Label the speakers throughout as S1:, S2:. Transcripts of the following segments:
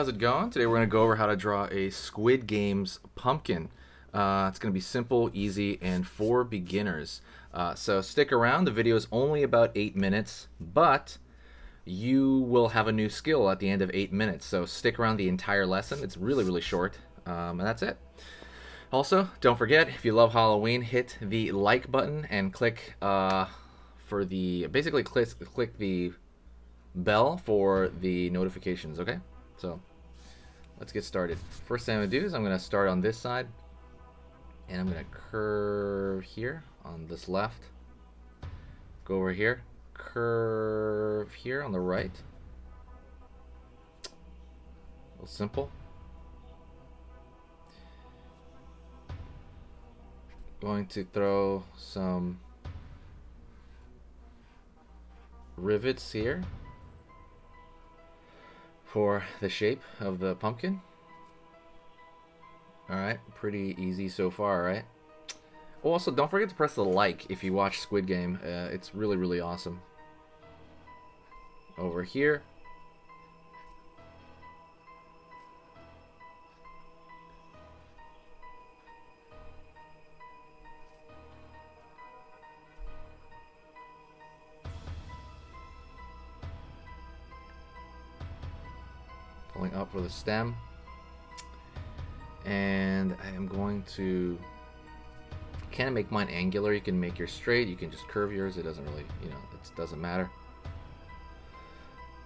S1: how's it going? Today we're going to go over how to draw a Squid Games pumpkin. It's going to be simple, easy, and for beginners. So stick around. The video is only about 8 minutes, but you will have a new skill at the end of 8 minutes. So stick around the entire lesson. It's really, really short, and that's it. Also, don't forget, if you love Halloween, hit the like button and click for the click the bell for the notifications. Okay, so let's get started. First thing I'm gonna do is I'm gonna start on this side, and I'm gonna curve here on this left, go over here, curve here on the right. Real simple. Going to throw some rivets here for the shape of the pumpkin. Alright, pretty easy so far, right? Oh, also, don't forget to press the like if you watch Squid Game. It's really, really awesome. Over here. Pulling up for the stem, and I am going to kind of make mine angular. You can make yours straight, you can just curve yours. It doesn't really, it doesn't matter.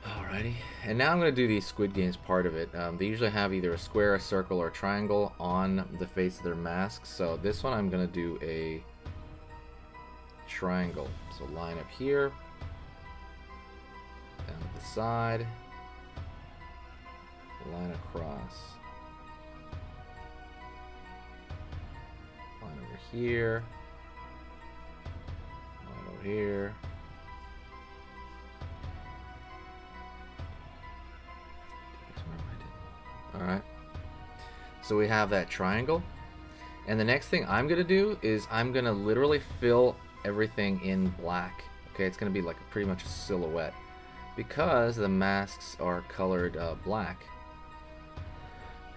S1: Alrighty, and now I'm going to do the Squid Games part of it. They usually have either a square, a circle, or a triangle on the face of their masks. So this one I'm going to do a triangle. So line up here, down to the side, line across, line over here, line over here, alright, so we have that triangle, and the next thing I'm gonna do is I'm gonna literally fill everything in black. Okay, it's gonna be like pretty much a silhouette because the masks are colored black.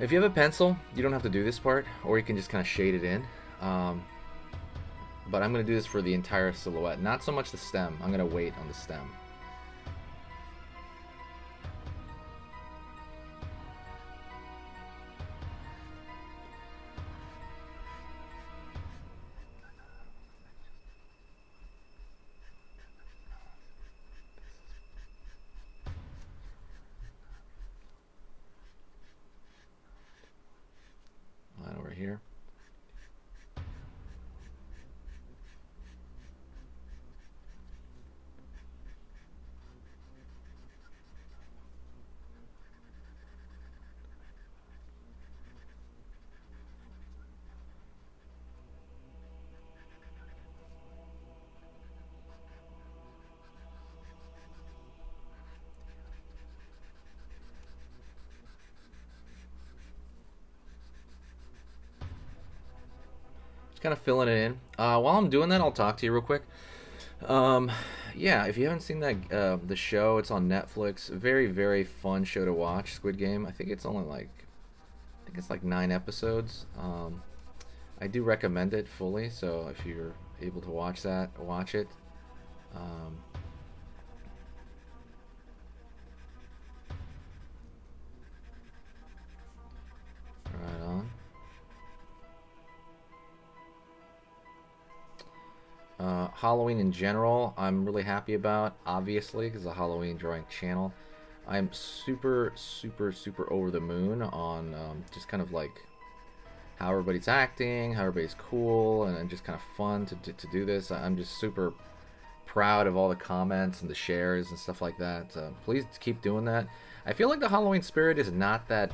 S1: If you have a pencil, you don't have to do this part, or you can just kind of shade it in. But I'm going to do this for the entire silhouette, not so much the stem. I'm going to wait on the stem. Over here. Kind of filling it in. While I'm doing that, I'll talk to you real quick. Yeah, if you haven't seen that the show, it's on Netflix. Very, very fun show to watch. Squid Game. I think it's only like 9 episodes. I do recommend it fully. So if you're able to watch that, watch it. Right on. Halloween in general, I'm really happy about, obviously, because it's a Halloween drawing channel. I'm super, super, super over the moon on just kind of like how everybody's acting, how everybody's cool, and just kind of fun to do this. I'm just super proud of all the comments and the shares and stuff like that. Please keep doing that. I feel like the Halloween spirit is not that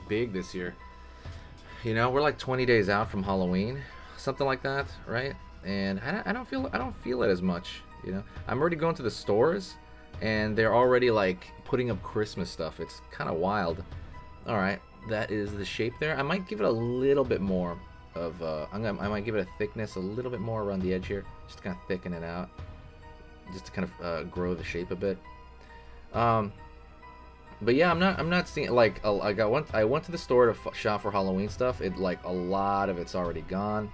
S1: big this year. We're like 20 days out from Halloween, something like that, right? And I don't feel it as much. I'm already going to the stores, and they're already like putting up Christmas stuff. It's kind of wild. All right, that is the shape there. I might give it a little bit more of. I might give it a thickness a little bit more around the edge here, just to kind of thicken it out, just to kind of grow the shape a bit. But yeah, I'm not seeing like I went to the store to shop for Halloween stuff. It like a lot of it's already gone,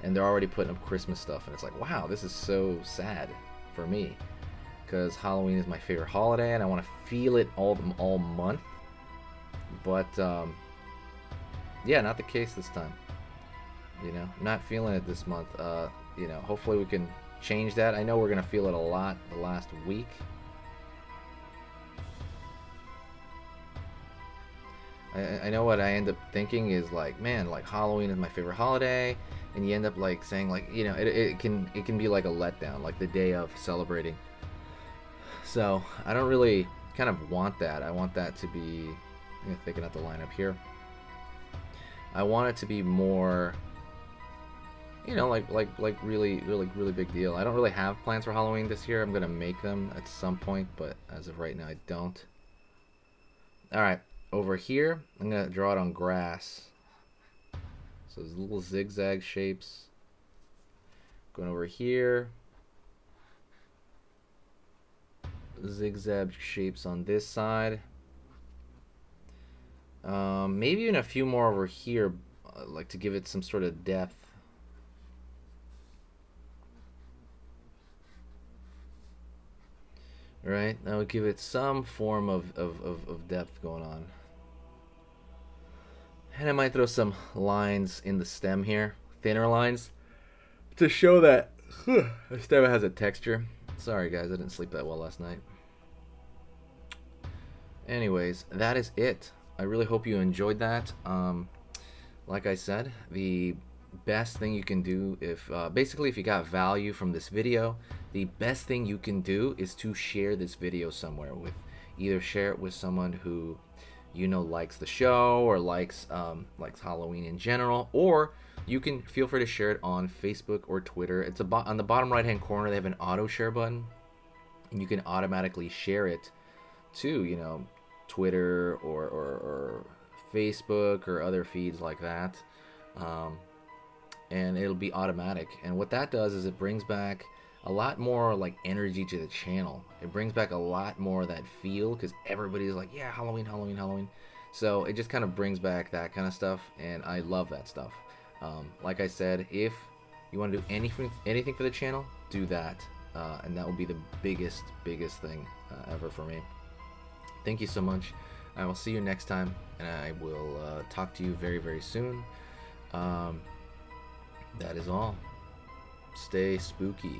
S1: and they're already putting up Christmas stuff, and it's like, wow, this is so sad for me, because Halloween is my favorite holiday, and I want to feel it all month. But yeah, not the case this time. You know, I'm not feeling it this month. You know, hopefully we can change that. I know we're gonna feel it a lot the last week. I know what I end up thinking is like, man, like Halloween is my favorite holiday, and you end up like saying like, you know, it can be like a letdown, like the day of celebrating. So I don't really kind of want that. I want that to be, I'm thinking out the lineup here. I want it to be more, you know, like really big deal. I don't really have plans for Halloween this year. I'm gonna make them at some point, but as of right now, I don't. All right. Over here, I'm going to draw it on grass. So there's little zigzag shapes. Going over here. Zigzag shapes on this side. Maybe even a few more over here, like to give it some sort of depth. Right? That would give it some form of depth going on. And I might throw some lines in the stem here, thinner lines, to show that the stem has a texture. Sorry guys, I didn't sleep that well last night. Anyways, that is it. I really hope you enjoyed that. Like I said, the best thing you can do if basically if you got value from this video, the best thing you can do is to share this video somewhere with, either share it with someone who you know likes the show or likes Halloween in general, or you can feel free to share it on Facebook or Twitter. It's on the bottom right hand corner, they have an auto share button, and you can automatically share it to, you know, Twitter or Facebook or other feeds like that, and it'll be automatic. And what that does is it brings back a lot more like energy to the channel. It brings back a lot more of that feel, because everybody's like, yeah, Halloween, Halloween, Halloween. So it just kind of brings back that kind of stuff, and I love that stuff. Like I said, if you want to do anything for the channel, do that, and that will be the biggest thing ever for me. Thank you so much. I will see you next time, and I will talk to you very soon. That is all. Stay spooky.